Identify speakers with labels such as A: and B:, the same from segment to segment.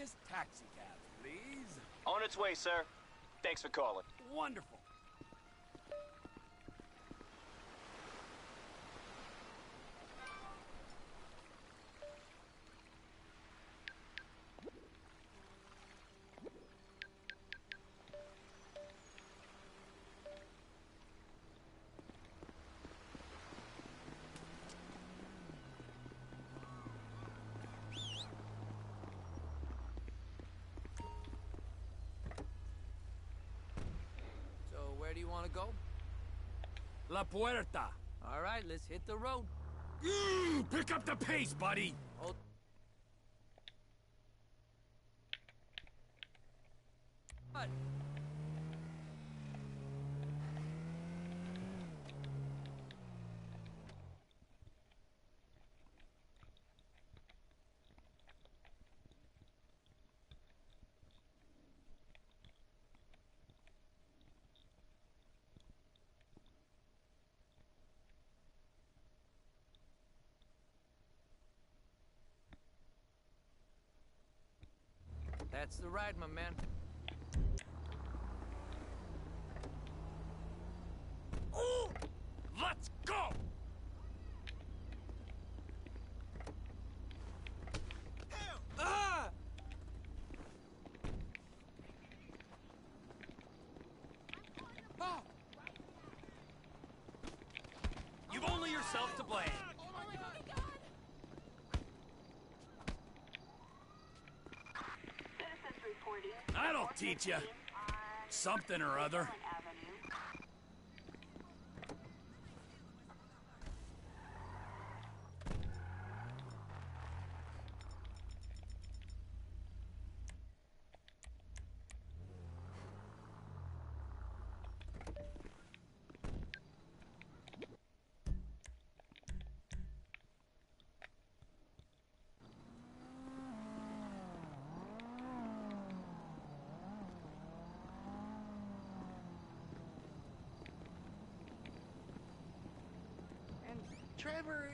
A: finest taxicabs, please.
B: On its way, sir. Thanks for calling.
A: Wonderful.
C: Where do you want to go?
A: La Puerta.
C: All right, let's hit the road.
A: Pick up the pace, buddy.
C: Oh. What? That's the ride, my man.
A: Ooh! Let's go! Ah! Oh! You've only yourself to blame. That'll teach you. Something or other.
D: Trevor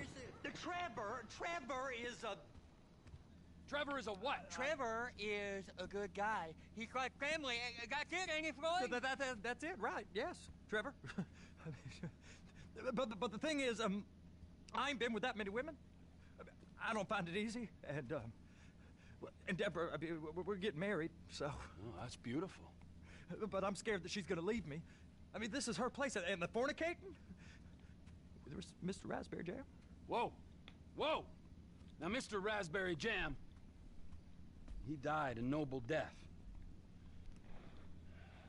D: is a...
A: Trevor is a what?
D: Trevor is a good guy. He's like family. That's it, ain't it, Floyd?
E: That's it, right? Yes, Trevor. but the thing is, I ain't been with that many women. I don't find it easy, and Deborah, I mean, we're getting married, so.
A: Oh, that's beautiful.
E: But I'm scared that she's gonna leave me. I mean, this is her place, and the fornicating. There's Mr. Raspberry Jam.
A: Whoa, whoa! Now, Mr. Raspberry Jam, he died a noble death,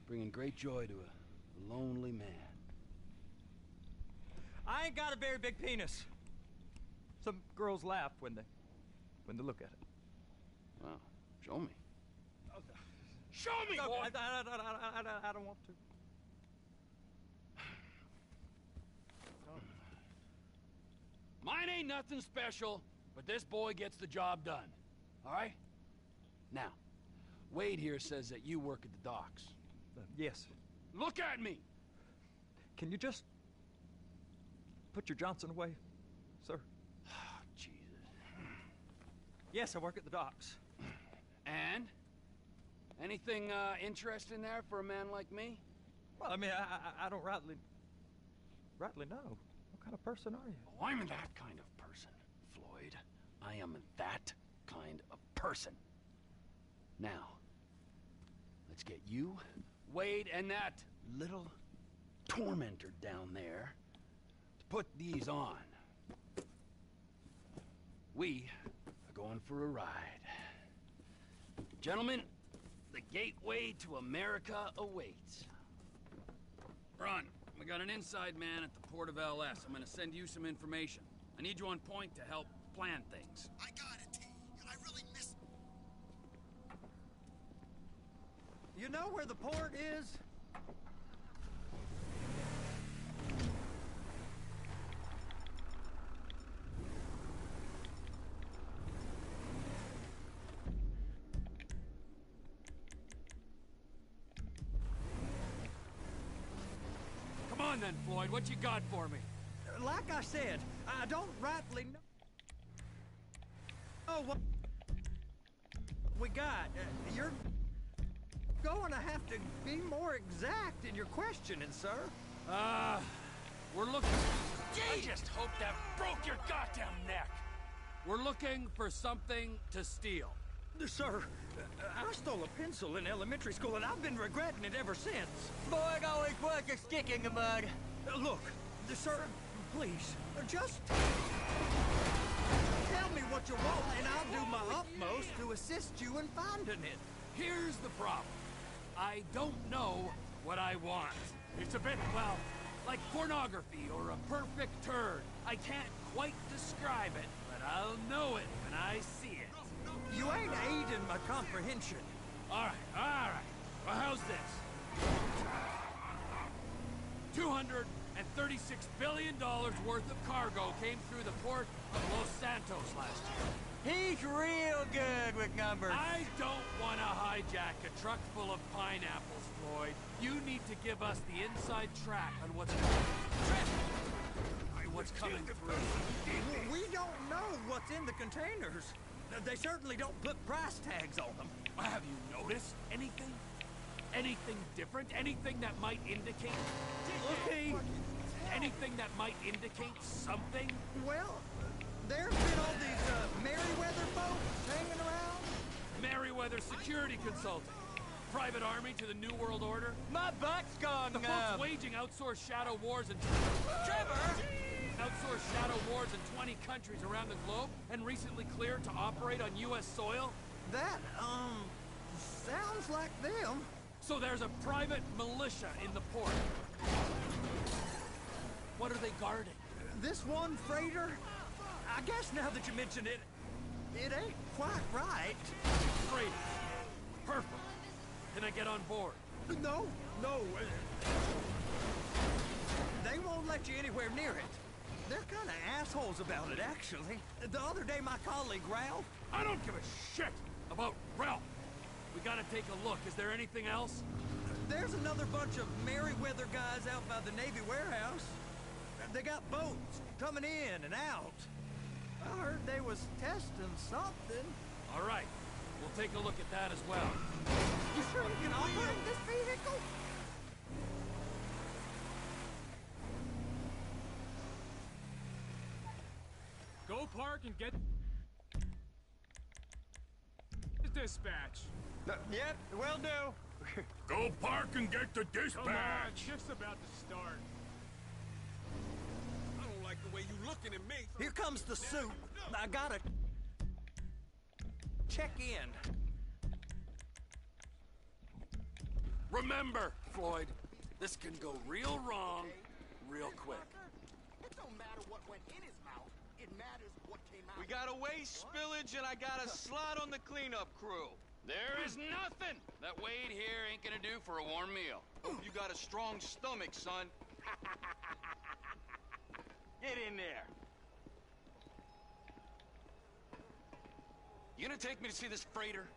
A: bringing great joy to a lonely man.
E: I ain't got a very big penis. Some girls laugh when they look at it.
A: Wow, show me. Show me,
E: No,
A: boy!
E: I don't want to.
A: Mine ain't nothing special, but this boy gets the job done. All right? Now, Wade here says that you work at the docks.
E: Yes.
A: Look at me!
E: Can you just put your Johnson away, sir?
A: Oh, Jesus.
E: Yes, I work at the docks.
A: And? Anything interesting there for a man like me?
E: Well, I mean, I don't rightly know. What kind of person are you?
A: Oh, I'm that kind of person, Floyd. I am that kind of person. Now, let's get you, Wade, and that little tormentor down there to put these on. We are going for a ride. Gentlemen, the gateway to America awaits. Ron, we got an inside man at the port of LS. I'm gonna send you some information. I need you on point to help plan things.
F: I got it, T. I really missed...
E: You know where the port is?
A: Come on then, Floyd. What you got for me?
E: Like I said, I don't rightly know. Oh, what? we got. You're going to have to be more exact in your questioning, sir.
A: We're looking... I just hope that broke your goddamn neck! We're looking for something to steal.
E: Sir, I stole a pencil in elementary school, and I've been regretting it ever since.
D: Boy, it always worth a stick in the mud.
E: Look, sir, please, just tell me what you want, and I'll do my utmost to assist you in finding it.
A: Here's the problem. I don't know what I want. It's a bit, well, like pornography or a perfect turd. I can't quite describe it, but I'll know it when I see it.
E: You ain't aiding my comprehension.
A: All right. Well, how's this? $236 billion worth of cargo came through the port of Los Santos last year.
D: He's real good with numbers.
A: I don't want to hijack a truck full of pineapples, Floyd. You need to give us the inside track on what's coming through.
E: We don't know what's in the containers. They certainly don't put price tags on them.
A: Have you noticed anything? Anything different? Anything that might indicate...
E: Okay.
A: Anything that might indicate something?
E: Well, there's been all these Merryweather folks hanging around.
A: Merryweather Security Consulting. Private army to the New World Order.
D: My butt's gone
A: The folks waging outsourced shadow wars in...
D: Trevor!
A: Outsourced shadow wars in 20 countries around the globe and recently cleared to operate on U.S. soil?
E: That, sounds like them.
A: So there's a private militia in the port. What are they guarding?
E: This one freighter? I guess now that you mention it, it ain't quite right.
A: Freighter. Perfect. Can I get on board?
E: No. They won't let you anywhere near it. They're kind of assholes about it, actually. The other day, my colleague, Ralph...
A: I don't give a shit about Ralph. We gotta take a look. Is there anything else?
E: There's another bunch of Merryweather guys out by the Navy warehouse. They got boats coming in and out. I heard they was testing something.
A: All right. We'll take a look at that as well.
E: You sure you can operate this vehicle?
G: Go park and get the dispatch.
D: Yep, will do.
A: Go park and get the
G: Come on, shift's about to start.
F: I don't like the way you looking at me.
E: Here comes the suit. I gotta check in.
A: Remember, Floyd, this can go real wrong real quick.
F: It don't matter what went in his mouth. It matters what came out.
H: We got a waste spillage and I got a slot on the cleanup crew.
A: There is nothing that Wade here ain't gonna do for a warm meal.
H: Hope you got a strong stomach, son. Get in there.
A: You gonna take me to see this freighter?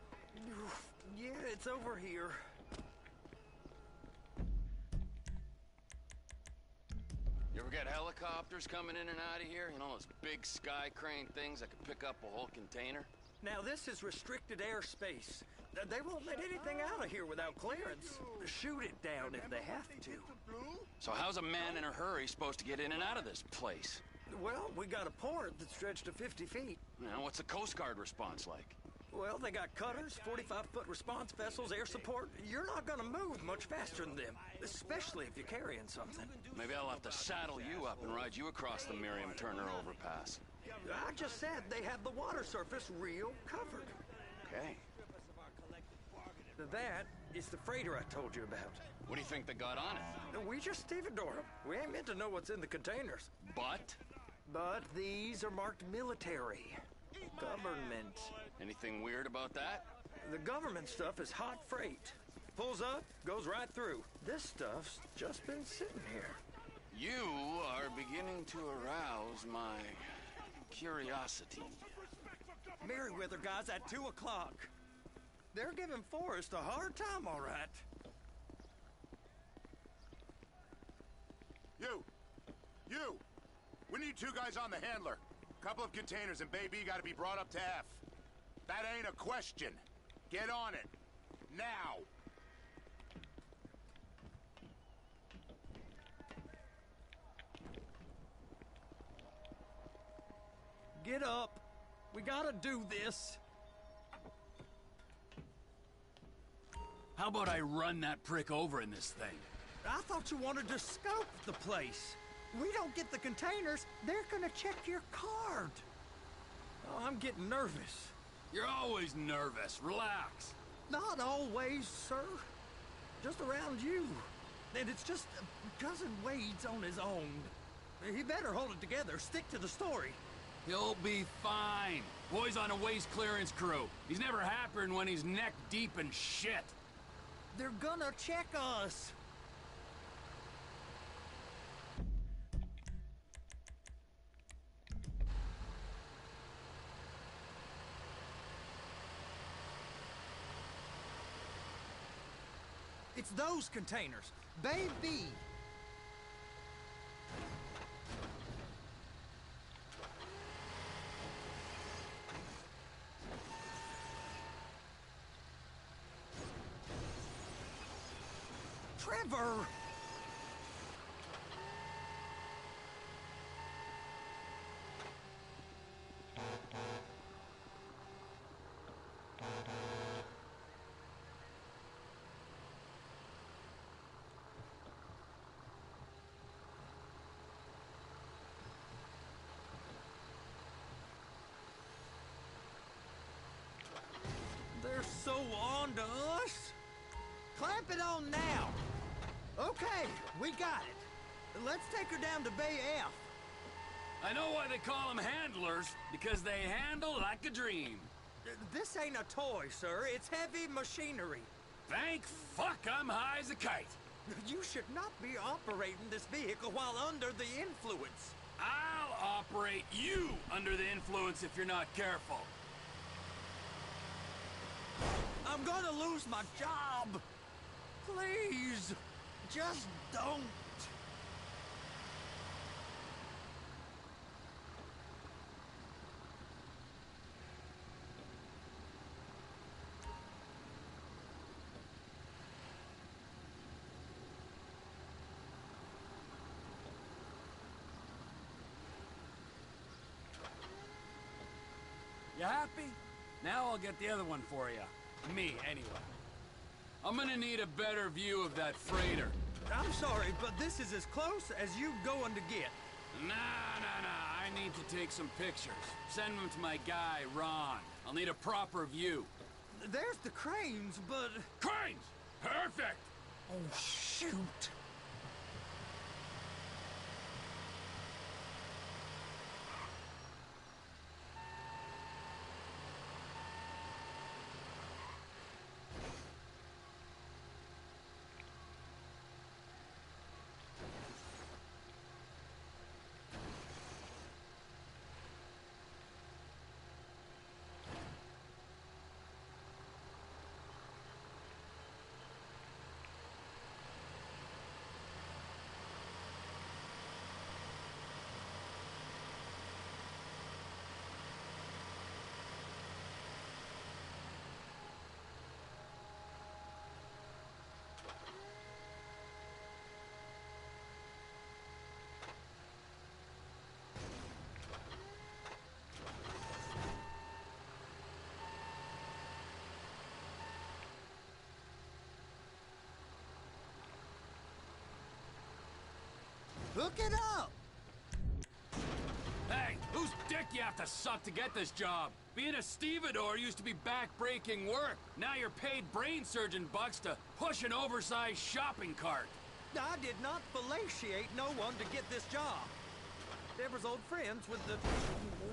E: Yeah, it's over here.
A: You ever get helicopters coming in and out of here? You know, those big sky crane things that could pick up a whole container?
E: Now, this is restricted airspace. They won't let anything out of here without clearance. Shoot it down if they have to.
A: So how's a man in a hurry supposed to get in and out of this place?
E: Well, we got a port that's stretched to 50 feet.
A: Now, what's the Coast Guard response like?
E: Well, they got cutters, 45-foot response vessels, air support. You're not gonna move much faster than them, especially if you're carrying something.
A: Maybe I'll have to saddle you up and ride you across the Miriam Turner overpass.
E: I just said they have the water surface real covered.
A: Okay.
E: That is the freighter I told you about.
A: What do you think they got on it?
E: We just stevedore them. We ain't meant to know what's in the containers.
A: But?
E: But these are marked military. Government.
A: Anything weird about that?
E: The government stuff is hot freight. Pulls up, goes right through. This stuff's just been sitting here.
A: You are beginning to arouse my curiosity.
E: Merryweather guys at 2 o'clock. They're giving Forrest a hard time, all right.
I: You! We need 2 guys on the handler. Couple of containers and Baby gotta be brought up to F. That ain't a question. Get on it. Now.
E: Get up. We gotta do this.
A: How about I run that prick over in this thing?
E: I thought you wanted to scope the place. We don't get the containers, they're gonna check your card. Oh, I'm getting nervous.
A: You're always nervous. Relax.
E: Not always, sir. Just around you. And it's just Cousin Wade's on his own. He better hold it together, stick to the story.
A: He'll be fine. Boy's on a waste clearance crew. He's never happier than when he's neck deep in shit.
E: They're gonna check us. It's those containers. Baby! Trevor! They're so on to us. Clamp it on now. Okay, we got it. Let's take her down to Bay F.
A: I know why they call them handlers, because they handle like a dream.
E: This ain't a toy, sir. It's heavy machinery.
A: Thank fuck I'm high as a kite.
E: You should not be operating this vehicle while under the influence.
A: I'll operate you under the influence if you're not careful.
E: I'm gonna lose my job. Please, just don't.
A: You happy? Now I'll get the other one for you. Me, anyway. I'm gonna need a better view of that freighter.
E: I'm sorry, but this is as close as you going to get.
A: Nah. I need to take some pictures. Send them to my guy, Ron. I'll need a proper view.
E: There's the cranes, but...
A: Cranes! Perfect!
E: Oh, shoot. Hook it up!
A: Hey, whose dick you have to suck to get this job? Being a stevedore used to be back-breaking work. Now you're paid brain surgeon bucks to push an oversized shopping cart.
E: I did not fellatiate no one to get this job. Deborah's old friends with the...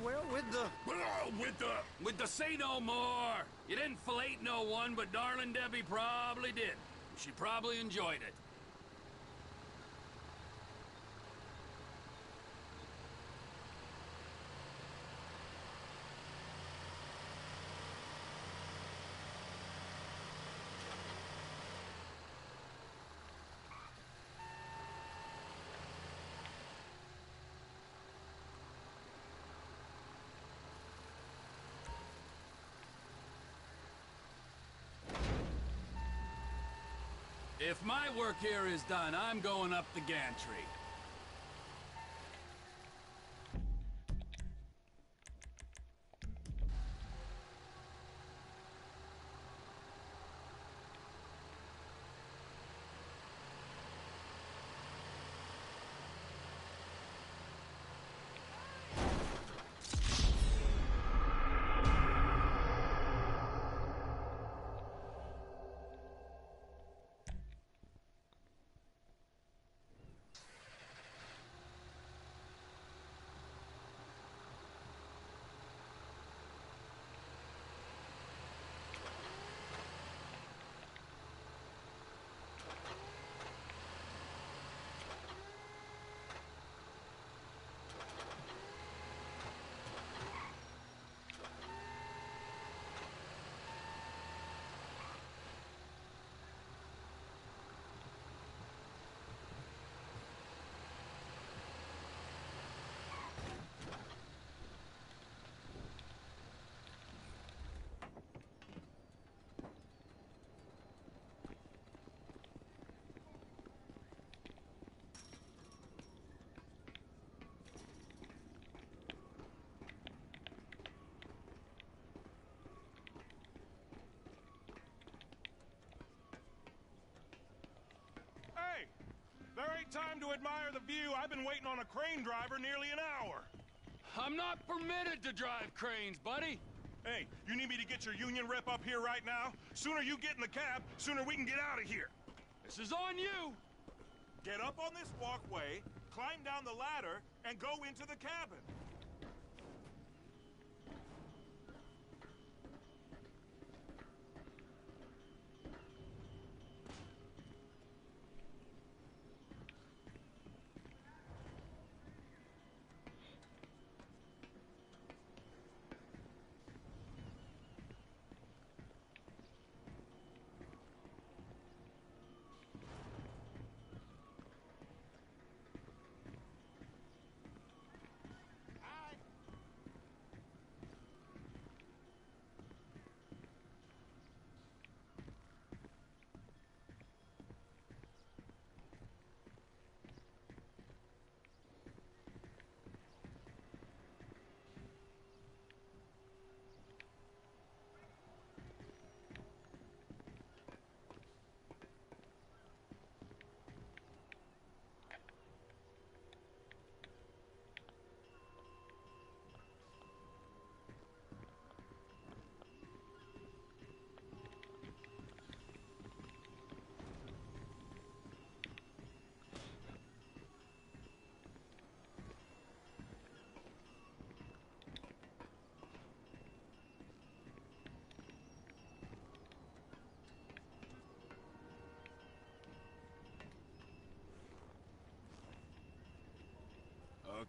E: well,
A: With the say no more. You didn't fillet no one, but darling Debbie probably did. She probably enjoyed it. If my work here is done, I'm going up the gantry.
J: There ain't time to admire the view. I've been waiting on a crane driver nearly an hour.
A: I'm not permitted to drive cranes, buddy.
J: Hey, you need me to get your union rep up here right now? Sooner you get in the cab, sooner we can get out of here.
A: This is on you.
J: Get up on this walkway, climb down the ladder, and go into the cabin.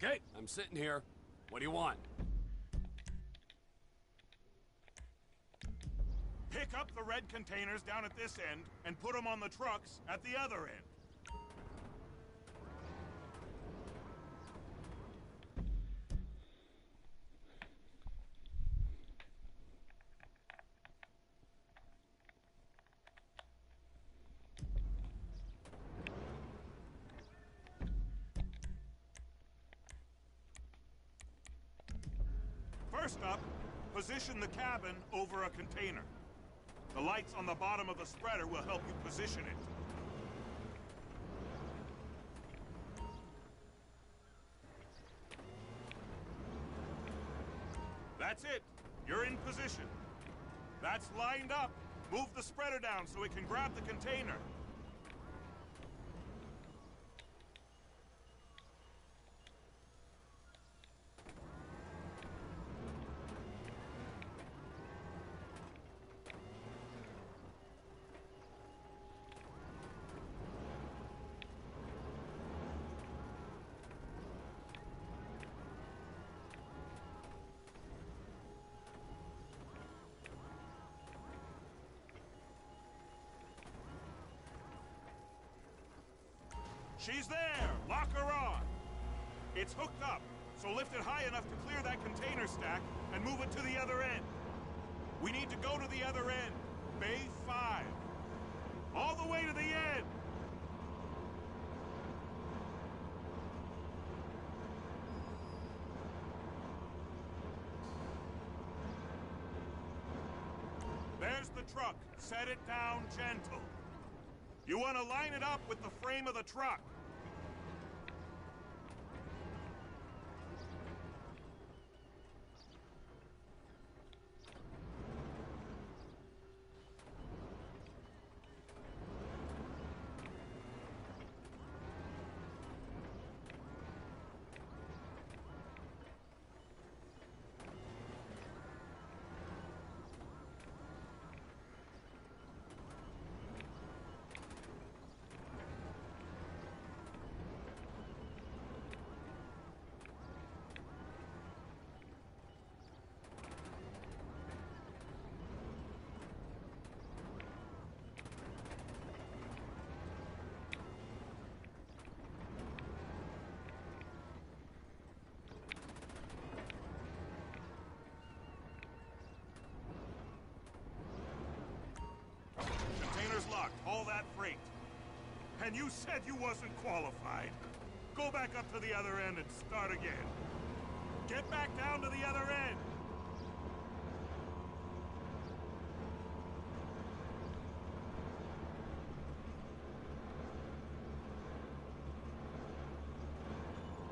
A: Okay, I'm sitting here. What do you want?
J: Pick up the red containers down at this end and put them on the trucks at the other end. First up, position the cabin over a container. The lights on the bottom of the spreader will help you position it. That's it. You're in position. That's lined up. Move the spreader down so it can grab the container. She's there! Lock her on! It's hooked up, so lift it high enough to clear that container stack and move it to the other end. We need to go to the other end. Bay 5. All the way to the end! There's the truck. Set it down gentle. You want to line it up with the frame of the truck. Locked, all that freight. And you said you wasn't qualified. Go back up to the other end and start again. Get back down to the other end.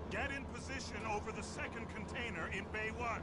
J: Get in position over the second container in Bay 1.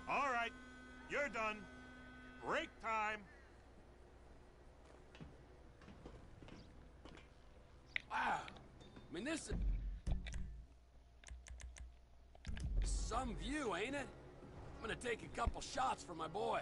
J: All right, you're done. Break time.
A: Wow. I mean, this is some view, ain't it? I'm gonna take a couple shots for my boy.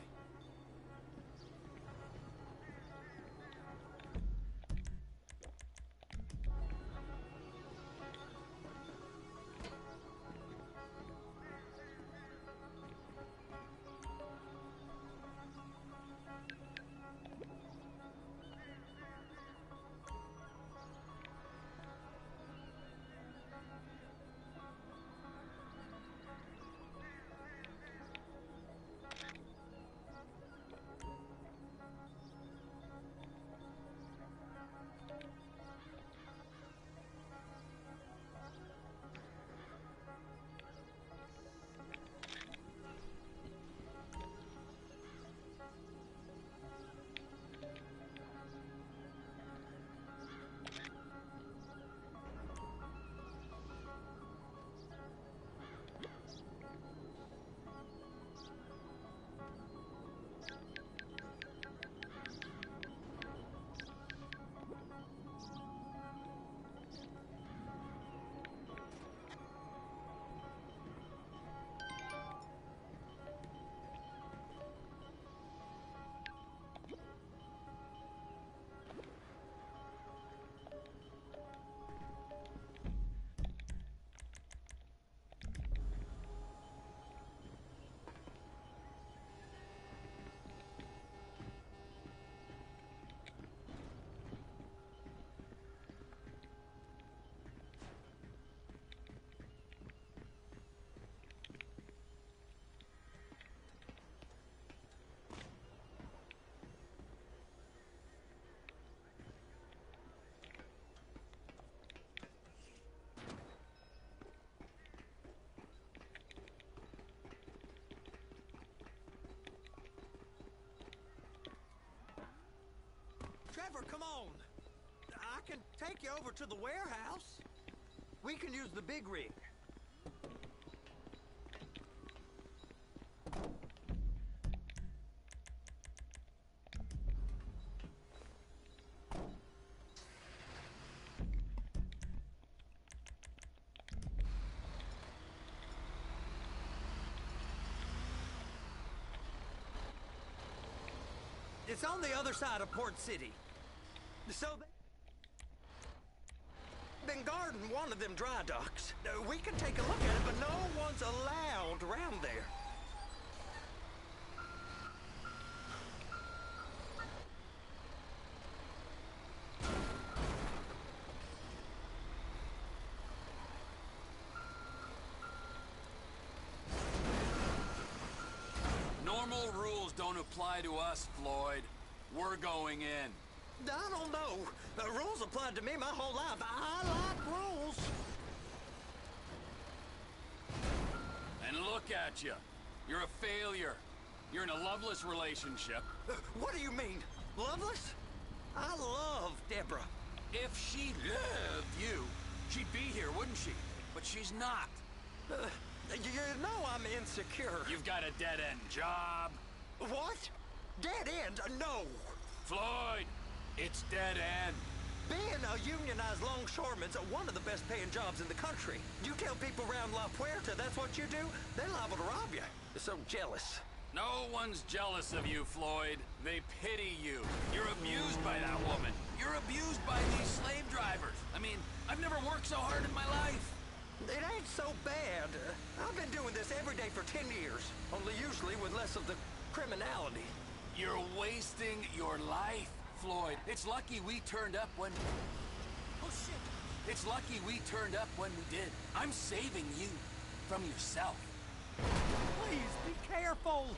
E: Whatever, come on. I can take you over to the warehouse. We can use the big rig. It's on the other side of Port City. So they've been guarding one of them dry docks. We can take a look at it, but no one's allowed around there.
A: Normal rules don't apply to us, Floyd. We're going in.
E: I don't know. The rules applied to me my whole life. I like rules.
A: And look at you. You're a failure. You're in a loveless relationship.
E: What do you mean? Loveless? I love Deborah.
A: If she loved you, she'd be here, wouldn't she? But she's not.
E: You know I'm insecure.
A: You've got a dead-end job.
E: What? Dead end? No.
A: Floyd, it's dead end.
E: Being a unionized longshoreman's one of the best paying jobs in the country. You tell people around La Puerta that's what you do, they're liable to rob you. They're so jealous.
A: No one's jealous of you, Floyd. They pity you. You're abused by that woman. You're abused by these slave drivers. I mean, I've never worked so hard in my life.
E: It ain't so bad. I've been doing this every day for 10 years, only usually with less of the criminality.
A: You're wasting your life, Floyd. It's lucky we turned up when... Oh, shit. It's lucky we turned up when we did. I'm saving you from yourself.
E: Please, be careful!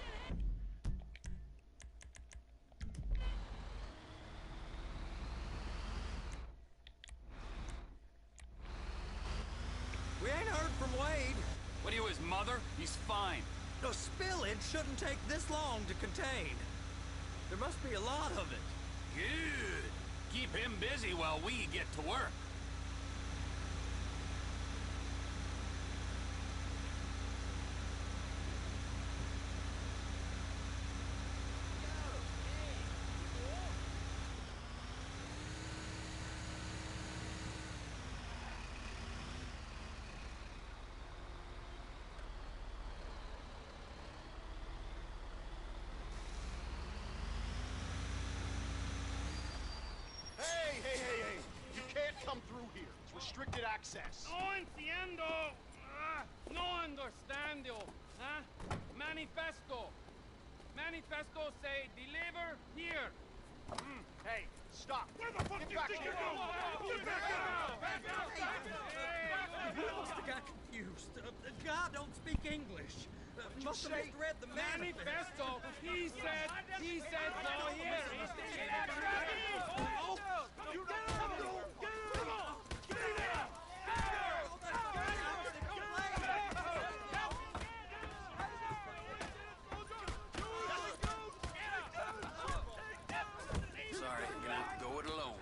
E: We ain't heard from Wade.
A: What are you, his mother? He's fine.
E: The spillage shouldn't take this long to contain. There must be a lot of it.
A: Good. Keep him busy while we get to work.
I: Hey! You can't come through here. It's restricted access.
G: No entiendo. No understando. Huh? Manifesto. Manifesto say deliver here.
I: Hey, stop.
J: Where the fuck do you think you're going? Get back out!
E: I must have got confused. The guy don't speak English. Must have misread the
G: Manifesto. He said go here.
J: Oh, you get on! Get out!
A: Sorry, I'm gonna have to go it alone.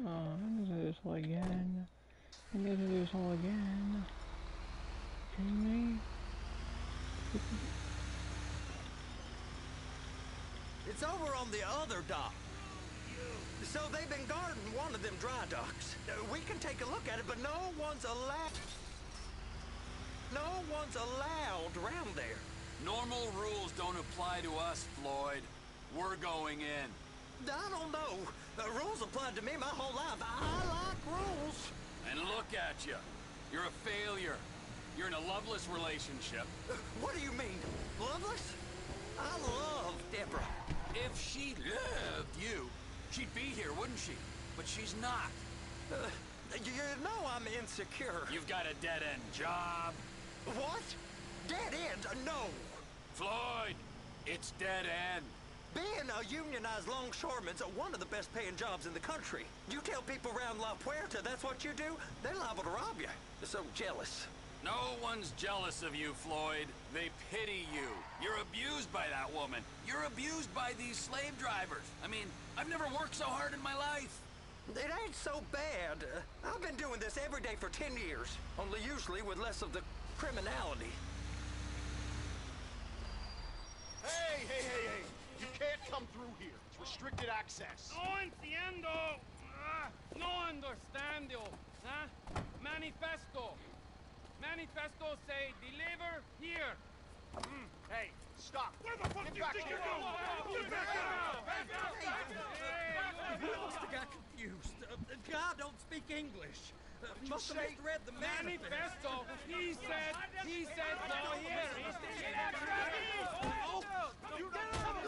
K: Oh, I'm gonna do this all again. I'm gonna do this all again. Kidding me?
E: It's over on the other dock. So they've been guarding one of them dry docks. We can take a look at it, but no one's allowed around there.
A: Normal rules don't apply to us, Floyd. We're going in.
E: I don't know. The rules applied to me my whole life. I like rules.
A: And look at you. You're a failure. You're in a loveless relationship.
E: What do you mean? Loveless? I love Deborah.
A: If she loved you, she'd be here, wouldn't she? But she's not.
E: You know I'm insecure.
A: You've got a dead-end job.
E: What? Dead end? No.
A: Floyd, it's dead end.
E: Being a unionized longshoreman's one of the best paying jobs in the country. You tell people around La Puerta that's what you do, they're liable to rob you. They're so jealous.
A: No one's jealous of you, Floyd. They pity you. You're abused by that woman. You're abused by these slave drivers. I mean, I've never worked so hard in my life.
E: It ain't so bad. I've been doing this every day for 10 years, only usually with less of the criminality.
I: Hey! You can't come through here. It's restricted access.
G: No entiendo. No understando. Huh? Manifesto. Manifesto say deliver here.
I: Hey, stop.
G: Where the fuck
I: Get
G: do you
I: back
G: think
I: here.
G: you're going? Get back out!
E: I must have got confused. God don't speak English. Must have misread the
G: Manifesto. He said go here. Oh, you get out!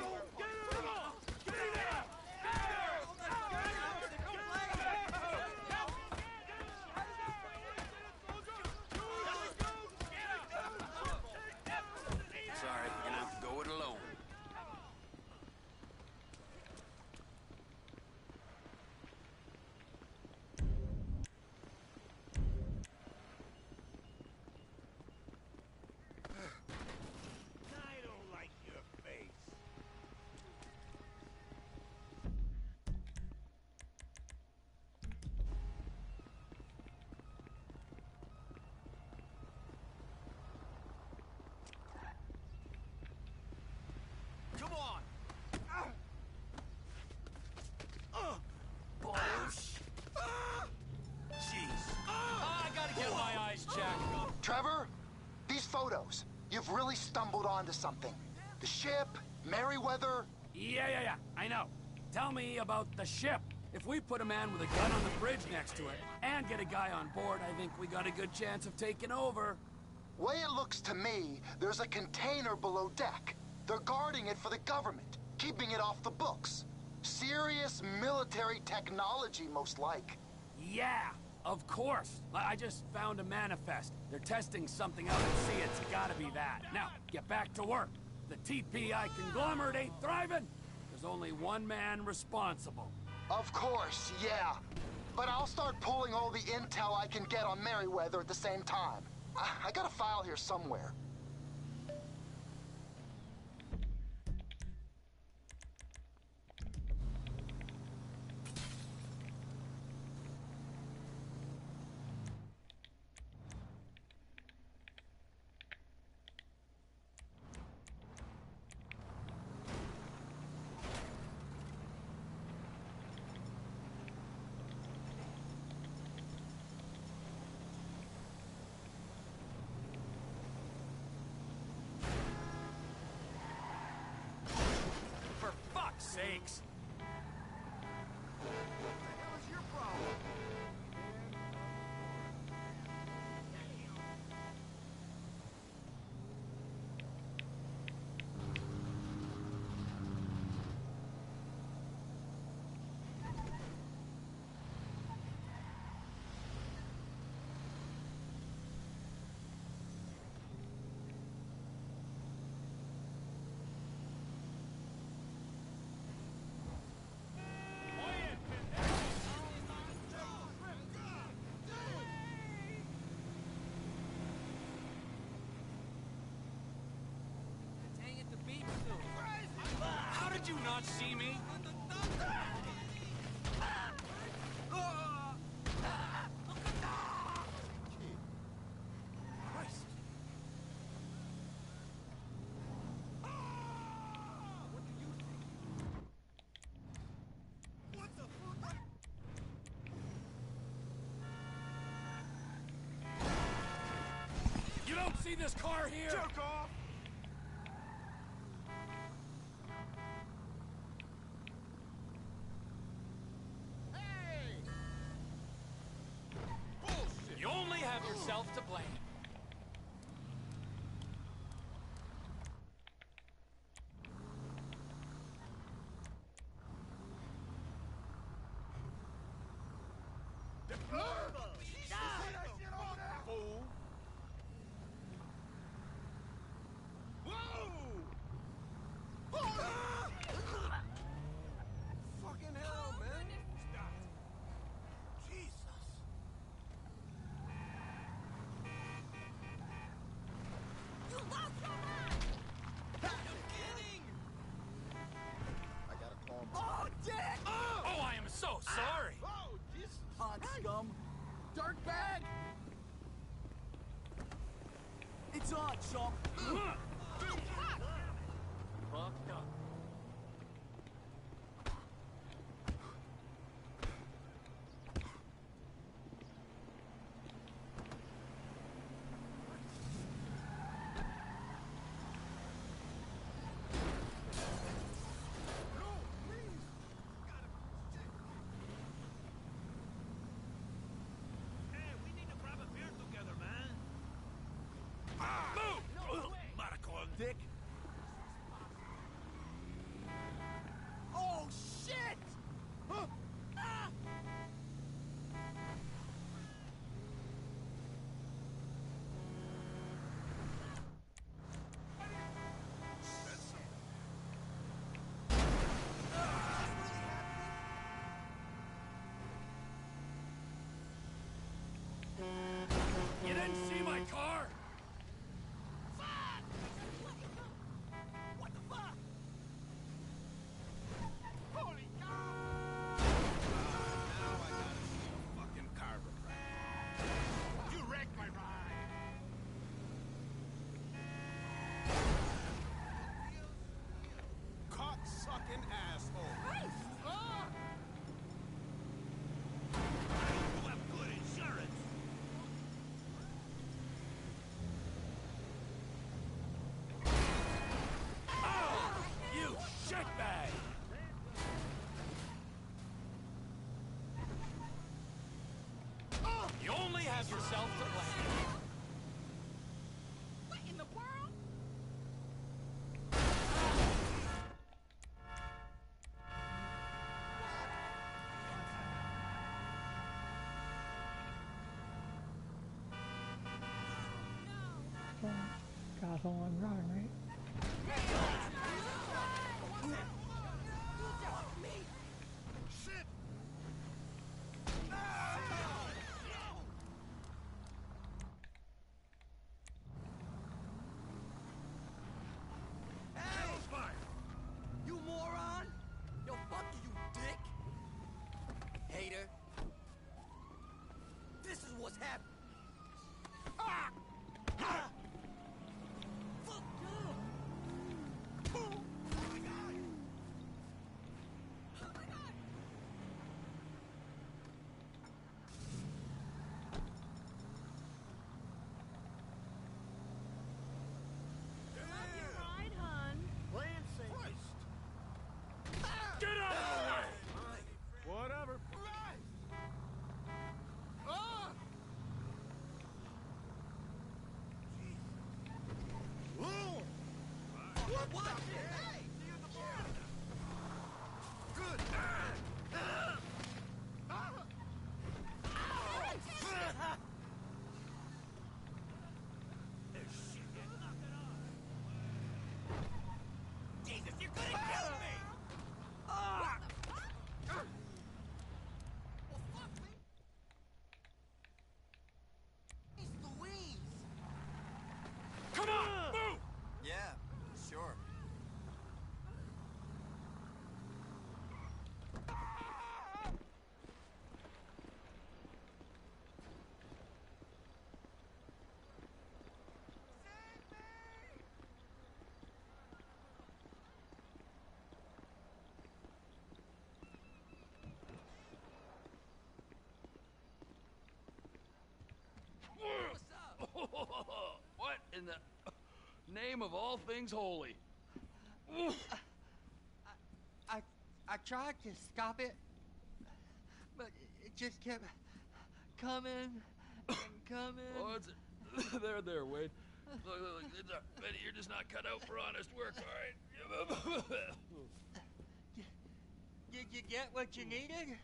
A: Sorry, you're gonna have to go it alone.
J: I don't like your face.
E: Come on.
A: Jeez. I gotta get my eyes checked.
F: Trevor, these photos, you've really stumbled onto something. The ship, Merryweather.
A: Yeah. I know. Tell me about the ship. If we put a man with a gun on the bridge next to it and get a guy on board, I think we got a good chance of taking over.
F: Way it looks to me, there's a container below deck. They're guarding it for the government, keeping it off the books. Serious military technology, most like.
A: Yeah, of course. I just found a manifest. They're testing something out at sea. It's gotta be that. Now, get back to work. The TPI conglomerate ain't thriving. There's only one man responsible.
F: Of course, yeah. But I'll start pulling all the intel I can get on Merryweather at the same time. I got a file here somewhere.
A: For fuck's sakes!
C: Hang at the beach soon.
A: How did you not see me?
E: Christ.
A: You don't see this car here?
J: Jerk off!
A: You only have yourself to blame.
C: done, chump. Fucked up.
E: Dick.
C: Oh, shit! Huh. Ah!
G: You didn't see my car?
C: What the fuck? Holy cow!
G: Now I gotta see a fucking chiropractor. You wrecked my ride. Cock-sucking asshole. Ah! You have good insurance. You shitbag! You only have yourself to blame.
C: What in the world?
K: Castle on Run, right?
G: Shit!
E: Hey! You moron! Yo, fuck you, dick! Hater. This is what's happening. Ah! Ah! Fuck you! Oh my god! Oh my god!
C: Love your ride, hun.
I: Clancy.
G: Get out of the way!
I: Whatever.
G: Ah!
I: Whoa!
E: What? What? Hey!
I: Good.
C: Jesus, you're gonna kill me!
E: Ah!
C: Well, fuck me. Jeez Louise!
G: Come on, move!
E: Yeah, sure.
A: What in the name of all things holy?
D: I tried to stop it, but it just kept coming and coming.
A: Oh, it's there, Wade. Look, Betty, you're just not cut out for honest work, all right?
D: Did you get what you needed?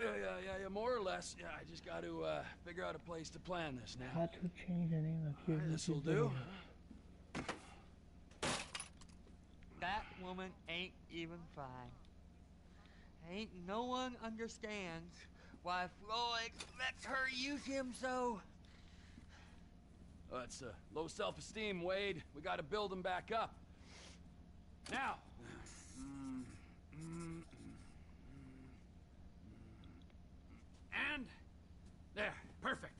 A: Yeah, more or less. Yeah, I just got to figure out a place to plan this now.
K: How to change the name of your
A: This'll
K: YouTube
A: do.
K: video.
D: That woman ain't even fine. Ain't no one understands why Floyd lets her use him so.
A: It's low self-esteem, Wade. We got to build him back up. Now. And there, perfect.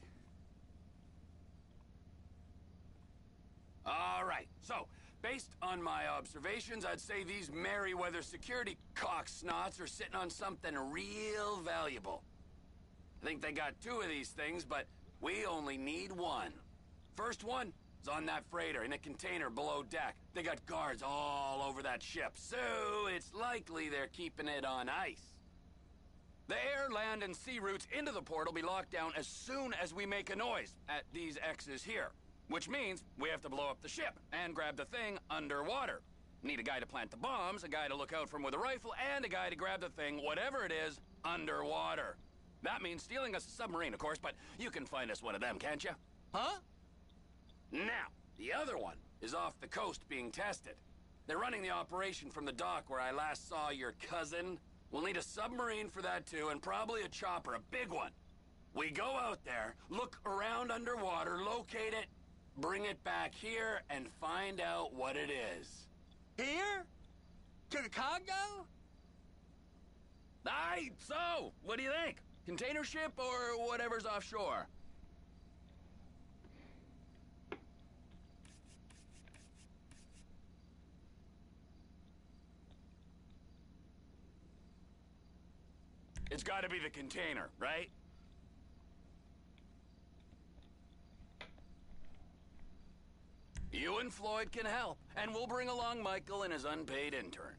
A: right, so, based on my observations, I'd say these Merryweather security cocksnots are sitting on something real valuable. I think they got 2 of these things, but we only need 1. First one is on that freighter in a container below deck. They got guards all over that ship, so it's likely they're keeping it on ice. The air, land, and sea routes into the port will be locked down as soon as we make a noise at these X's here. Which means we have to blow up the ship and grab the thing underwater. Need a guy to plant the bombs, a guy to look out for 'em with a rifle, and a guy to grab the thing, whatever it is, underwater. That means stealing us a submarine, of course, but you can find us one of them, can't you?
D: Huh?
A: Now, the other one is off the coast being tested. They're running the operation from the dock where I last saw your cousin. We'll need a submarine for that too, and probably a chopper, a big one. We go out there, look around underwater, locate it, bring it back here, and find out what it is.
D: Here? To the Congo?
A: Aye, so, what do you think? Container ship or whatever's offshore? It's gotta be the container, right? You and Floyd can help, and we'll bring along Michael and his unpaid intern.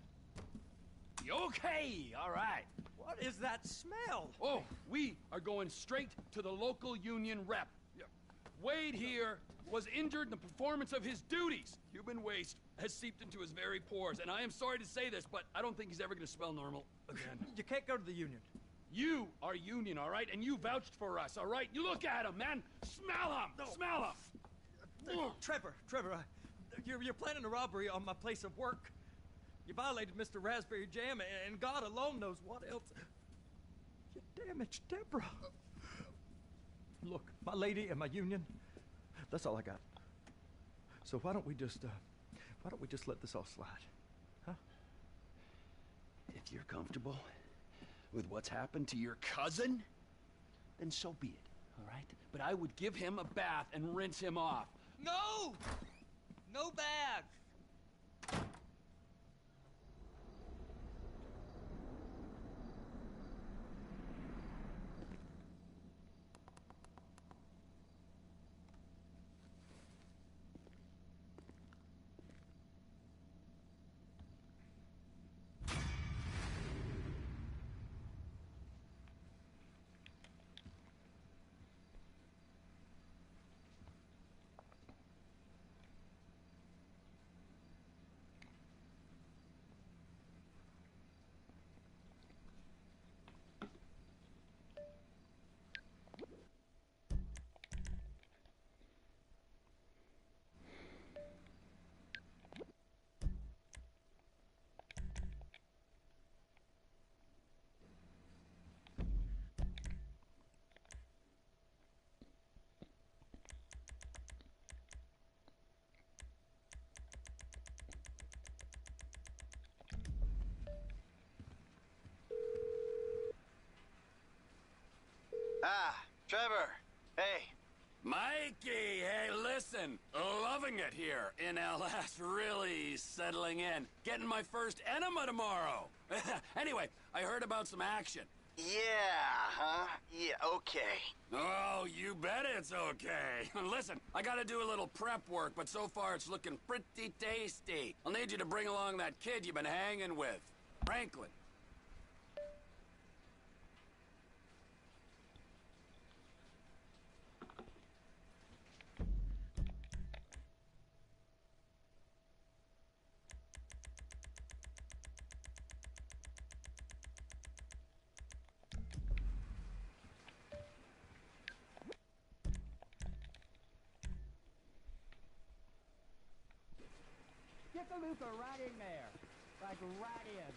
E: Okay, all right. What is that smell?
L: Oh, we are going straight to the local union rep. Wade here was injured in the performance of his duties. Human waste has seeped into his very pores, and I am sorry to say this, but I don't think he's ever going to smell normal again.
E: You can't go to the union.
L: You are union, all right? And you vouched for us, all right? You look at him, man. Smell him. No. Smell him.
E: Trevor, you're planning a robbery on my place of work. You violated Mr. Raspberry Jam, and God alone knows what else. You damaged Deborah. Look, my lady and my union, that's all I got. So why don't we just let this all slide, huh?
A: If you're comfortable with what's happened to your cousin, then so be it, all right?
L: But I would give him a bath and rinse him off.
D: No! No bath!
B: Ah, Trevor. Hey.
A: Mikey, hey, listen. Loving it here in LS. Really settling in. Getting my first enema tomorrow. Anyway, I heard about some action.
B: Yeah, huh? Yeah, okay.
A: Oh, you bet it's okay. Listen, I gotta do a little prep work, but so far it's looking pretty tasty. I'll need you to bring along that kid you've been hanging with, Franklin.
C: Get the Luca right in there. Like right in.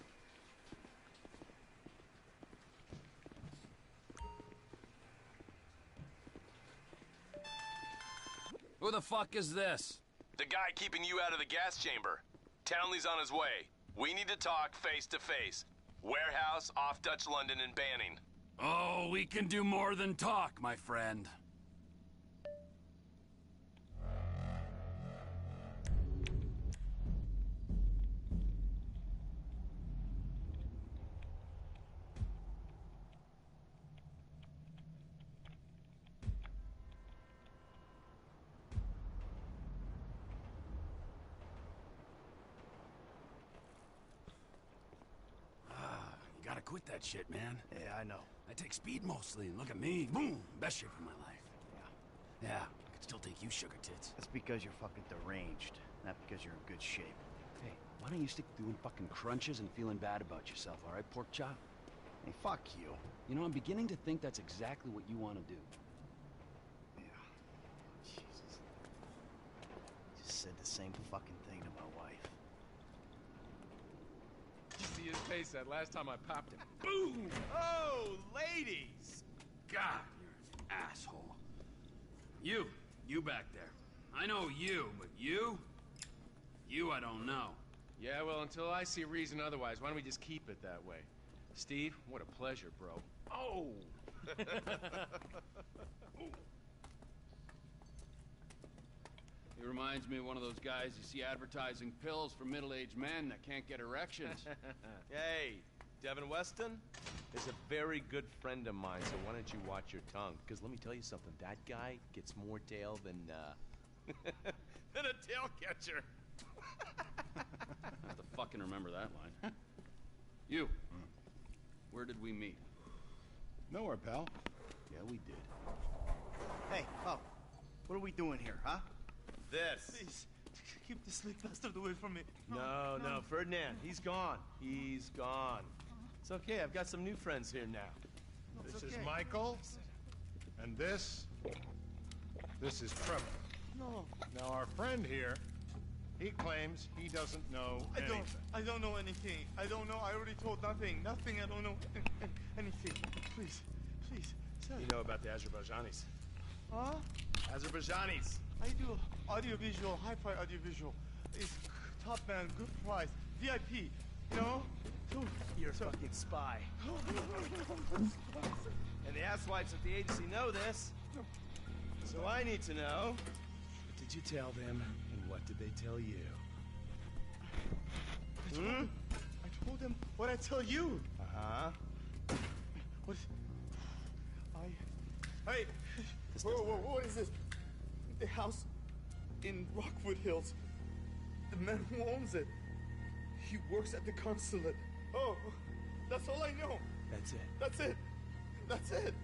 A: Who the fuck is this?
M: The guy keeping you out of the gas chamber. Townley's on his way. We need to talk face to face. Warehouse off Dutch London and Banning.
A: Oh, we can do more than talk, my friend. quit that shit, man.
B: Yeah, I know.
A: I take speed mostly, and look at me. Boom! Best shape of my life. Yeah, I could still take you, sugar tits.
B: That's because you're fucking deranged, not because you're in good shape.
A: Hey, why don't you stick to doing fucking crunches and feeling bad about yourself, all right, pork chop?
B: Hey, fuck you.
A: You know, I'm beginning to think that's exactly what you want to do.
B: Yeah. Jesus. Just said the same fucking thing to my wife.
H: You see his face that last time I popped him. Boom! Oh, ladies!
A: God, you're an asshole. You back there. I know you, but you I don't know.
H: Yeah, well, until I see reason otherwise, why don't we just keep it that way? Steve, what a pleasure, bro. Oh!
A: He reminds me of one of those guys you see advertising pills for middle-aged men that can't get erections.
N: Hey, Devin Weston is a very good friend of mine, so why don't you watch your tongue? Because let me tell you something, that guy gets more tail than, than a tail catcher.
A: I have to fucking remember that line. You. Where did we meet?
I: Nowhere, pal.
A: Yeah, we did.
B: Hey, oh, what are we doing here, huh?
N: This.
C: Please, keep this slick bastard away from me.
N: No, Ferdinand, he's gone. He's gone. It's okay, I've got some new friends here now.
I: This is Michael, and this is Trevor.
C: No.
I: Now, our friend here, he claims he doesn't know anything.
C: I don't know anything. I don't know. I already told nothing. Nothing. I don't know anything. Please, sir.
N: You know about the Azerbaijanis?
C: Huh?
N: Azerbaijanis.
C: I do audiovisual, hi-fi audiovisual. It's top man, good price, VIP. You know?
N: You're a fucking spy. And the asswipes at the agency know this. So I need to know, what did you tell them, and what did they tell you?
C: I told them what I tell you.
N: Uh-huh.
C: What? Hey! Whoa, what is this? The house in Rockwood Hills. The man who owns it. He works at the consulate. Oh, that's all I know.
N: That's it.
C: That's it.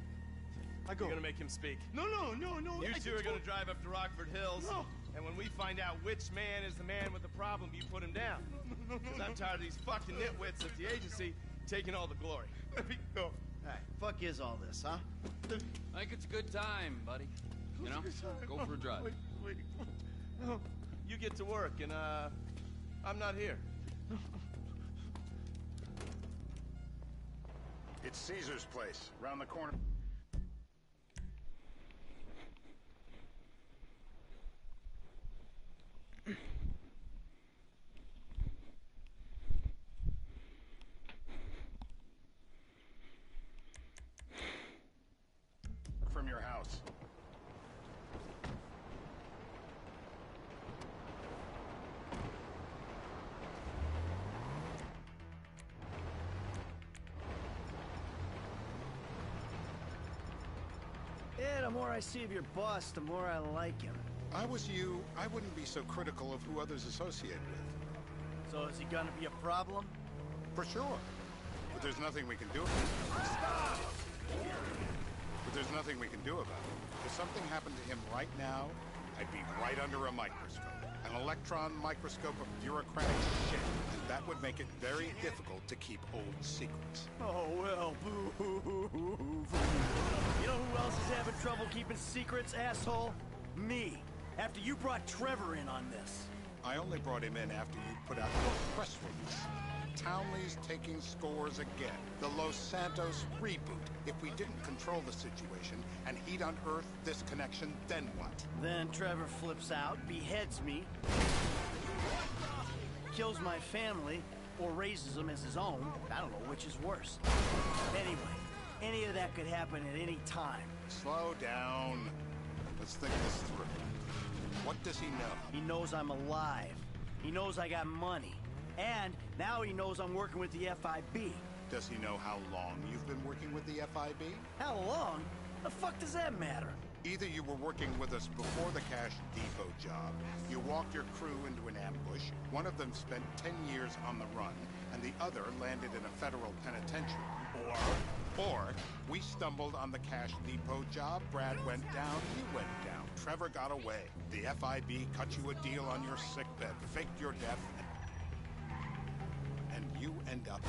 C: I go.
N: You're gonna make him speak.
C: No.
N: You two are gonna drive up to Rockford Hills.
C: No.
N: And when we find out which man is the man with the problem, you put him down. Because I'm tired of these fucking nitwits at the agency taking all the glory.
C: Let me go.
B: Hey, fuck is all this, huh?
A: I think it's a good time, buddy. You know? Go for a drive.
C: Wait. No.
N: You get to work, and, I'm not here.
I: It's Caesar's place, around the corner. From your house.
B: Yeah, the more I see of your boss, the more I like him.
I: If I was you, I wouldn't be so critical of who others associate with.
B: So is he gonna be a problem?
I: For sure. But there's nothing we can do about it. Stop! But there's nothing we can do about it. If something happened to him right now, I'd be right under a microscope. An electron microscope of bureaucratic shit. And that would make it very difficult to keep old secrets.
B: Oh, well, boo. You know who else is having trouble keeping secrets, asshole? Me. After you brought Trevor in on this.
I: I only brought him in after you put out your press release. Townley's taking scores again. The Los Santos reboot. If we didn't control the situation and he'd unearthed this connection, then what?
B: Then Trevor flips out, beheads me, kills my family, or raises them as his own. I don't know which is worse. Anyway, any of that could happen at any time.
I: Slow down. Let's think this through. What does he know?
B: He knows I'm alive. He knows I got money. And now he knows I'm working with the FIB.
I: Does he know how long you've been working with the FIB?
B: How long? The fuck does that matter?
I: Either you were working with us before the Cash Depot job, you walked your crew into an ambush, one of them spent 10 years on the run, and the other landed in a federal penitentiary. Or we stumbled on the cash depot job, Brad went down, you went down. Trevor got away. The FIB cut you a deal on your sickbed, faked your death, and you end up...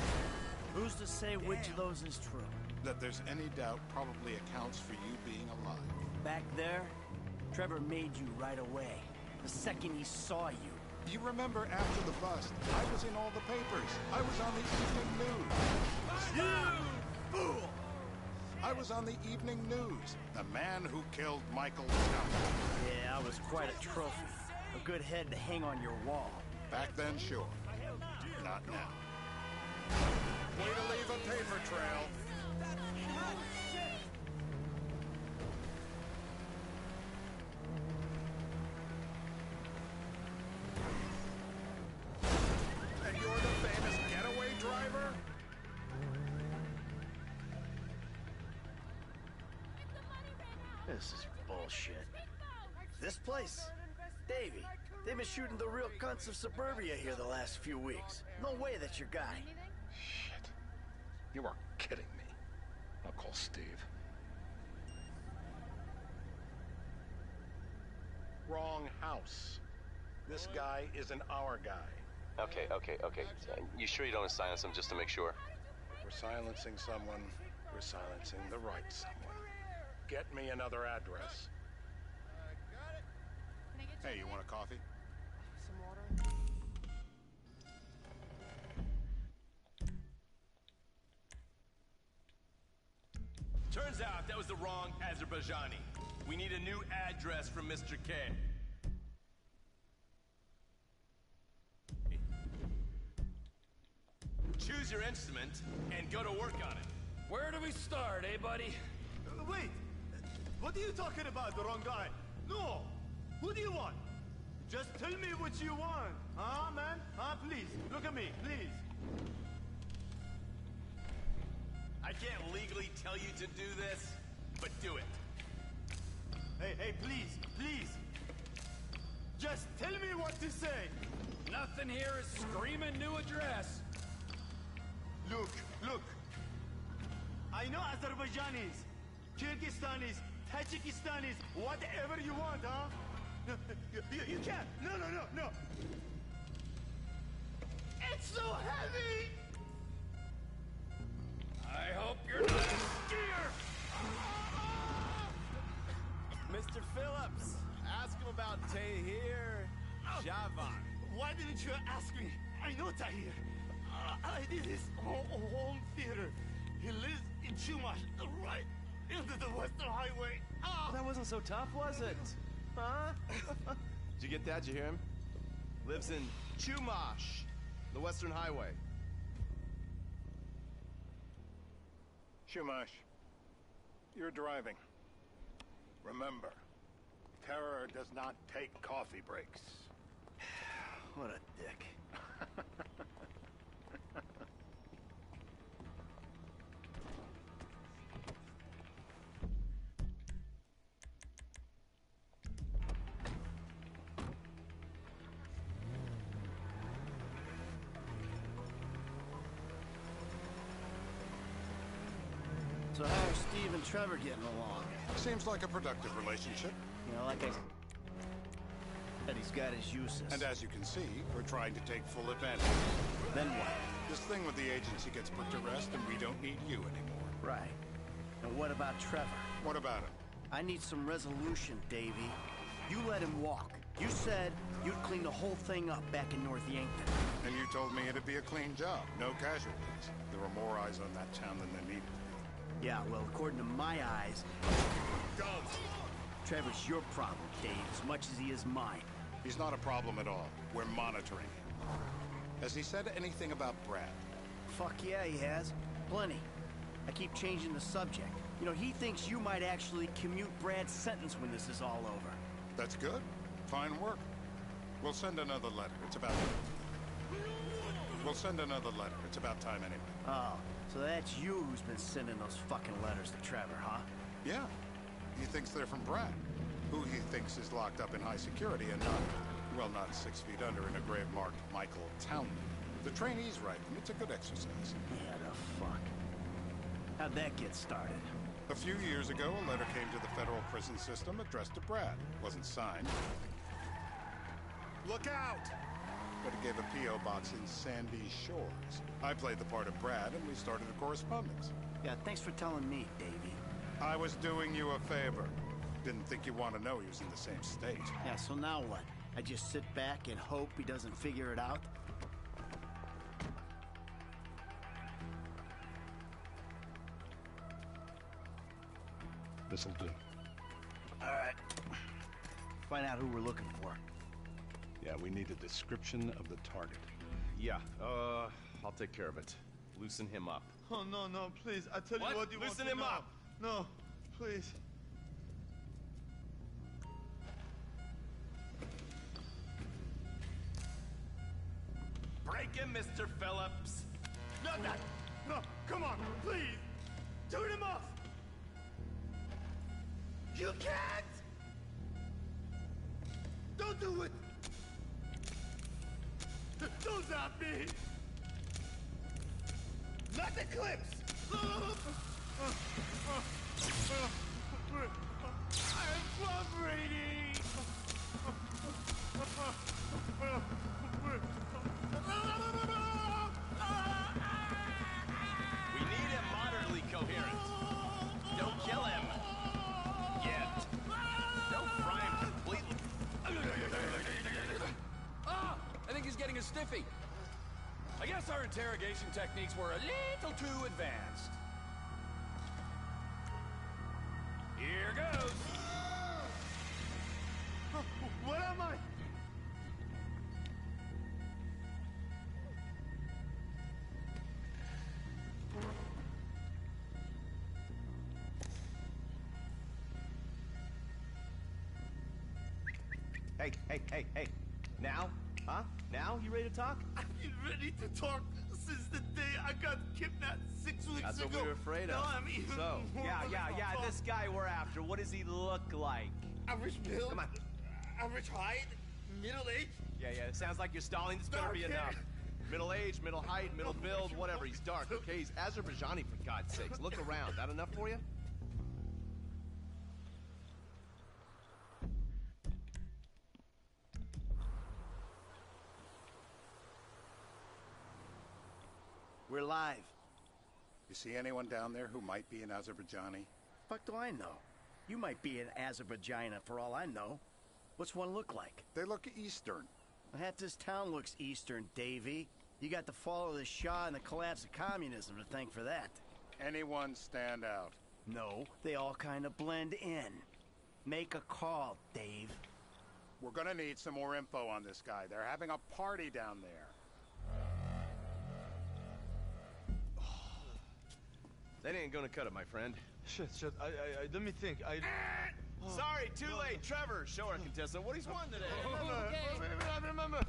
B: Who's to say which of those is true?
I: That there's any doubt probably accounts for you being alive.
B: Back there, Trevor made you right away. The second he saw you.
I: You remember after the bust, I was in all the papers. I was on the evening news.
B: You fool!
I: I was on the evening news. The man who killed Michael Townley.
B: Yeah, I was quite a trophy. A good head to hang on your wall.
I: Back then, sure. Not now. Way to leave a paper trail. And you're the famous getaway driver?
B: This is bullshit. This place? Davey, they've been shooting the real cunts of suburbia here the last few weeks. No way that's your guy.
I: Shit. You are kidding me. I'll call Steve. Wrong house. This guy isn't our guy.
M: Okay. You sure you don't silence him just to make sure?
I: If we're silencing someone, we're silencing the right someone. Get me another address. Hey, you want a coffee?
O: Some water?
M: Turns out that was the wrong Azerbaijani. We need a new address from Mr. K. Choose your instrument and go to work on it.
L: Where do we start, eh, buddy?
C: Wait! What are you talking about, the wrong guy? No! Who do you want? Just tell me what you want. Huh, man? Huh, please. Look at me, please.
M: I can't legally tell you to do this, but do it.
C: Hey, please, please. Just tell me what to say.
L: Nothing here is screaming new address.
C: Look. I know Azerbaijanis, Kyrgyzstanis, Tajikistanis, whatever you want, huh? You can't. No. It's so heavy!
L: I hope you're not scared!
N: Mr. Phillips, ask him about Tahir Javan.
C: Why didn't you ask me? I know Tahir. I did his home theater. He lives in Chumash, right into the Western Highway.
N: That wasn't so tough, was it? Huh? Did you get that? Did you hear him? Lives in Chumash, the Western Highway.
I: Shumash, you're driving. Remember, terror does not take coffee breaks.
B: What a dick. So how are Steve and Trevor getting along?
I: Seems like a productive relationship.
B: You know, like I said, he's got his uses.
I: And as you can see, we're trying to take full advantage.
B: Then what?
I: This thing with the agency gets put to rest and we don't need you anymore.
B: Right. And what about Trevor?
I: What about him?
B: I need some resolution, Davey. You let him walk. You said you'd clean the whole thing up back in North Yankton.
I: And you told me it'd be a clean job, no casualties. There were more eyes on that town than there needed to be.
B: Yeah, well, according to my eyes, Trevor's your problem, Dave, as much as he is mine.
I: He's not a problem at all. We're monitoring him. Has he said anything about Brad?
B: Fuck yeah, he has. Plenty. I keep changing the subject. You know, he thinks you might actually commute Brad's sentence when this is all over.
I: That's good. Fine work. We'll send another letter. It's about... We'll send another letter. It's about time anyway.
B: Oh, so that's you who's been sending those fucking letters to Trevor, huh?
I: Yeah. He thinks they're from Brad, who he thinks is locked up in high security and not, well, not 6 feet under in a grave marked Michael Townley. The trainees write them. It's a good exercise.
B: Yeah, the fuck. How'd that get started?
I: A few years ago, a letter came to the federal prison system addressed to Brad. Wasn't signed. Look out! But it gave a P.O. box in Sandy Shores. I played the part of Brad, and we started a correspondence.
B: Yeah, thanks for telling me, Davey.
I: I was doing you a favor. Didn't think you want to know he was in the same state.
B: Yeah, so now what? I just sit back and hope he doesn't figure it out?
I: This'll do.
B: All right. Find out who we're looking for.
I: Yeah, we need a description of the target.
N: Yeah, I'll take care of it. Loosen him up.
C: Oh, no, no, please. I tell you what you
N: Loosen
C: want
N: him
C: to know.
N: up!
C: No, please.
N: Break him, Mr. Phillips!
C: Not that! No, come on, please! Turn him off! You can't! Don't do it! Don't zap me! Not the clips! I'm cooperating!
N: We need him moderately coherent. Don't kill him. Yet. Don't fry him completely.
L: Ah! I think he's getting a stiffy. I guess our interrogation techniques were a little too advanced. Here goes.
C: What am I?
N: Hey. Now? Huh? Now? You ready to talk?
C: I've been ready to talk since the day I got kidnapped 6 weeks
N: That's
C: ago.
N: what we were afraid of.
C: Now I'm even
N: So,
C: more
N: yeah,
C: ready to talk.
N: this guy we're after, what does he look like?
C: Average build.
N: Come on.
C: Average height. Middle age.
N: Yeah, it sounds like you're stalling. This better be
C: Dark
N: enough.
C: hair.
N: Middle age, middle height, middle build, whatever. He's dark, okay? He's Azerbaijani, for God's sakes. Look around. That enough for you?
B: We're live.
I: You see anyone down there who might be an Azerbaijani?
B: Fuck do I know? You might be an Azerbaijani for all I know. What's one look like?
I: They look Eastern.
B: Half this town looks Eastern, Davy. You got the fall of the Shah and the collapse of communism to thank for that.
I: Anyone stand out?
B: No, they all kind of blend in. Make a call, Dave.
I: We're gonna need some more info on this guy. They're having a party down there.
N: That ain't gonna cut it, my friend.
C: Shit. Let me think.
N: Sorry, too late. Trevor, show our contestant what he's won today.
C: I remember.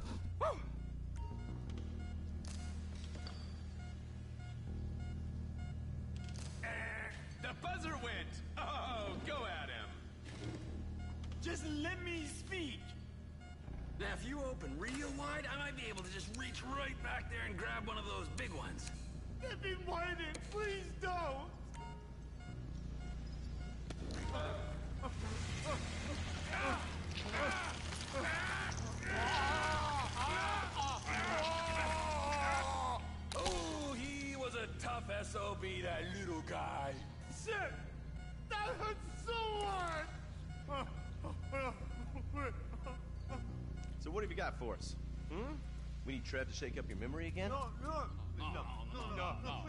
M: The buzzer went. Oh, go at him.
L: Just let me speak. Now, if you open real wide, I might be able to just reach right back there and grab one of those big ones.
C: Let me widen. Please don't.
L: Oh, he was a tough SOB, that little guy.
C: Shit! That hurts so hard!
N: So what have you got for us? We need Trev to shake up your memory again?
C: No, please.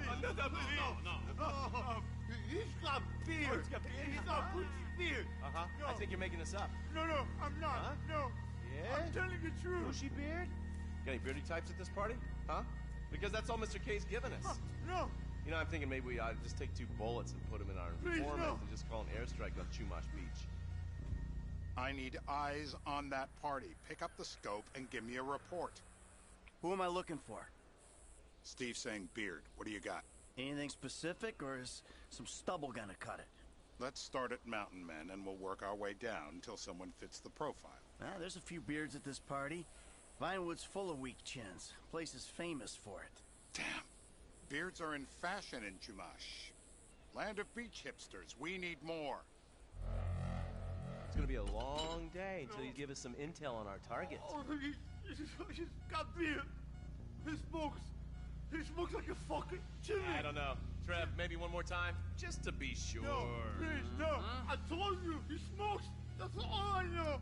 C: He's got beard.
N: Oh, he's got beard?
C: He's got Gucci beard.
N: Uh-huh.
C: No.
N: I think you're making this up.
C: No, I'm not.
N: Huh?
C: No.
N: Yeah?
C: I'm telling the truth.
N: Bushy beard? Got any beardy types at this party? Huh? Because that's all Mr. K's given us.
C: No.
N: You know, I'm thinking maybe we ought to just take 2 bullets and put them in our
C: Please,
N: informant
C: no.
N: and just call an airstrike on Chumash Beach.
I: I need eyes on that party. Pick up the scope and give me a report.
B: Who am I looking for?
I: Steve's saying beard. What do you got?
B: Anything specific, or is some stubble gonna cut it?
I: Let's start at Mountain Men, and we'll work our way down until someone fits the profile.
B: There's a few beards at this party. Vinewood's full of weak chins. Place is famous for it.
I: Damn. Beards are in fashion in Chumash. Land of beach hipsters. We need more.
N: It's gonna be a long day until you give us some intel on our target.
C: Oh, he's got beer. He smokes like a fucking chimney.
N: I don't know. Trev, maybe one more time? Just to be sure.
C: No, please, no. I told you, he smokes. That's all I know.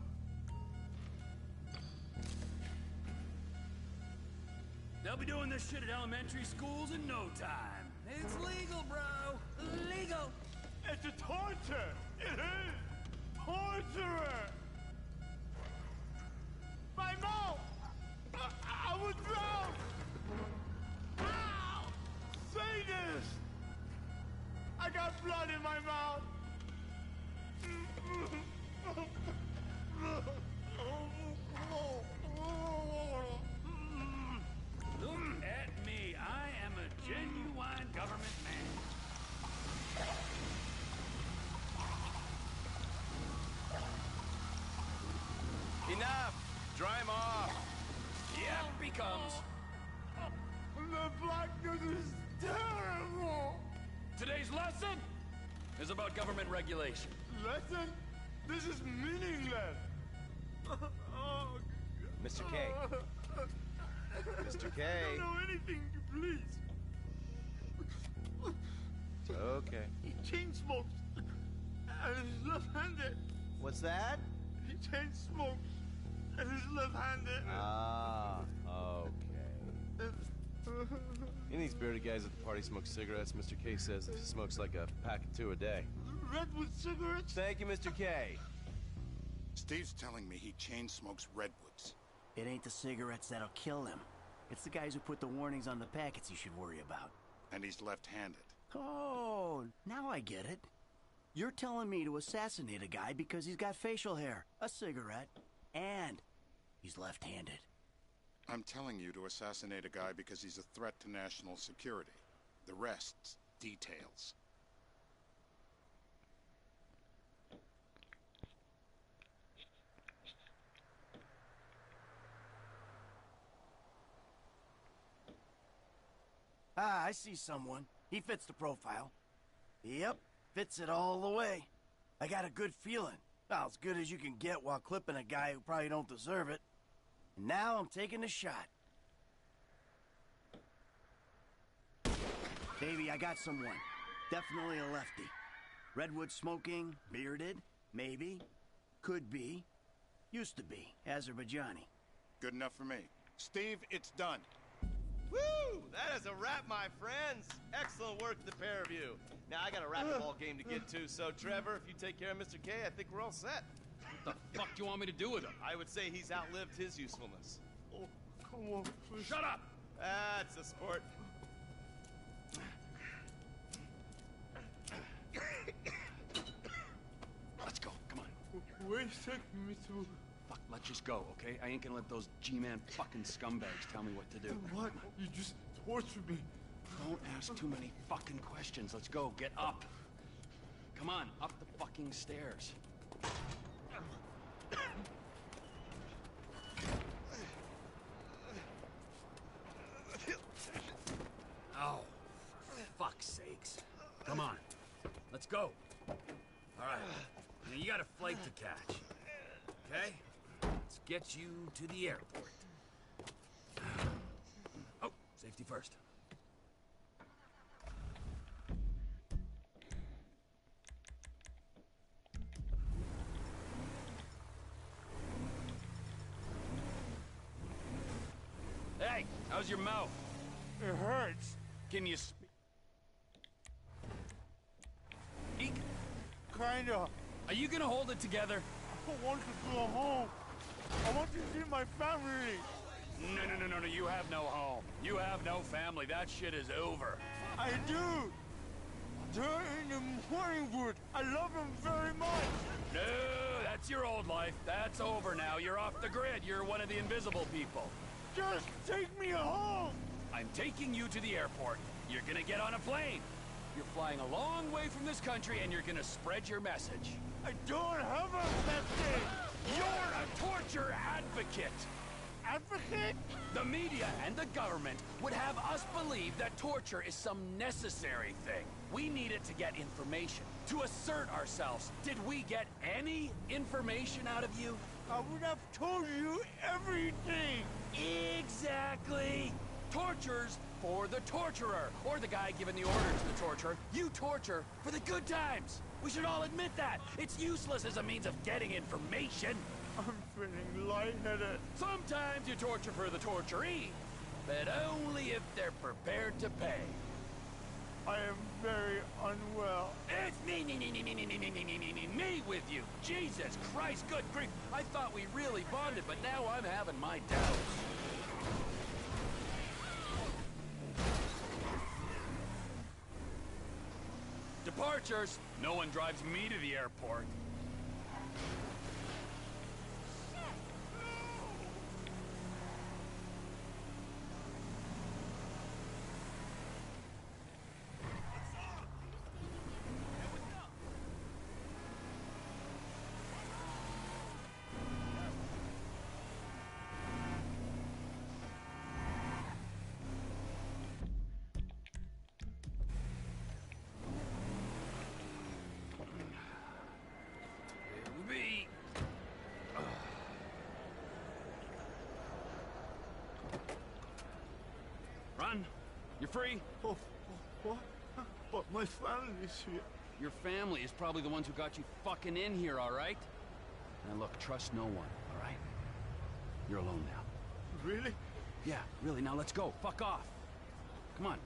L: They'll be doing this shit at elementary schools in no time. It's legal, bro. Legal.
C: It's a torture. It is. Torture. My mouth. I would drown. Ow! Say this. I got blood in my mouth.
L: Look at me. I am a genuine government man.
N: Enough! Dry him off!
L: Yep, he comes.
C: The blackness is terrible.
L: Today's lesson is about government regulation.
C: Lesson? This is meaningless.
N: Mr. K. Mr. K.
C: I don't know anything, please.
N: Okay.
C: He chain smokes. And he's left-handed.
N: What's that?
C: He chain smokes. And he's left-handed.
N: Ah, okay. Any of these bearded guys at the party smoke cigarettes. Mr. K says he smokes like a pack of 2 a day.
C: Redwood cigarettes?
N: Thank you, Mr. K.
I: Steve's telling me he chain smokes redwoods.
B: It ain't the cigarettes that'll kill him. It's the guys who put the warnings on the packets you should worry about.
I: And he's left-handed.
B: Oh, now I get it. You're telling me to assassinate a guy because he's got facial hair, a cigarette, and he's left-handed.
I: I'm telling you to assassinate a guy because he's a threat to national security. The rest's details.
B: Ah, I see someone. He fits the profile. Yep, fits it all the way. I got a good feeling. Well, as good as you can get while clipping a guy who probably don't deserve it. And now I'm taking a shot. Baby, I got someone. Definitely a lefty. Redwood smoking, bearded, maybe, could be, used to be, Azerbaijani.
I: Good enough for me. Steve, it's done.
N: Woo! That is a wrap, my friends. Excellent work, the pair of you. Now, I got a racquetball game to get to, so Trevor, if you take care of Mr. K, I think we're all set.
L: What the fuck do you want me to do with him?
N: I would say he's outlived his usefulness.
C: Oh, come on, please.
L: Shut up!
N: That's a sport.
L: Let's go, come on.
C: Where's taking me to?
L: Fuck, let's just go, okay? I ain't gonna let those G-Man fucking scumbags tell me what to do.
C: What? You just tortured me.
L: Don't ask too many fucking questions. Let's go, get up. Come on, up the fucking stairs. Oh, for fuck's sakes. Come on, let's go. All right, now you got a flight to catch, okay? Let's get you to the airport. Oh, safety first. Hey, how's your mouth?
C: It hurts.
L: Can you speak?
C: Kinda.
L: Are you gonna hold it together?
C: I want to go home. I want to see my family.
L: No, you have no home. You have no family. That shit is over.
C: I do. They're in the Morningwood. I love them very much.
L: No, that's your old life. That's over now. You're off the grid. You're one of the invisible people.
C: Just take me home.
L: I'm taking you to the airport. You're gonna get on a plane. You're flying a long way from this country and you're gonna spread your message.
C: I don't have a message.
L: You're a torture advocate.
B: advocate?
A: The media and the government would have us believe that torture is some necessary thing. We need it to get information, to assert ourselves. Did we get any information out of you?
B: I would have told you everything.
A: Exactly. Torture's for the torturer, or the guy giving the order to the torturer. You torture for the good times. We should all admit that. It's useless as a means of getting information.
B: I'm feeling lightheaded.
A: Sometimes you torture for the torturee, but only if they're prepared to pay.
B: I am very unwell.
A: It's me with you. Jesus Christ, good grief. I thought we really bonded, but now I'm having my doubts. Departures. No one drives me to the airport. Run. You're free.
C: Oh, what? But my family's here.
A: Your family is probably the ones who got you fucking in here, all right? Now look, trust no one, all right? You're alone now.
C: Really?
A: Yeah, really. Now let's go. Fuck off. Come on.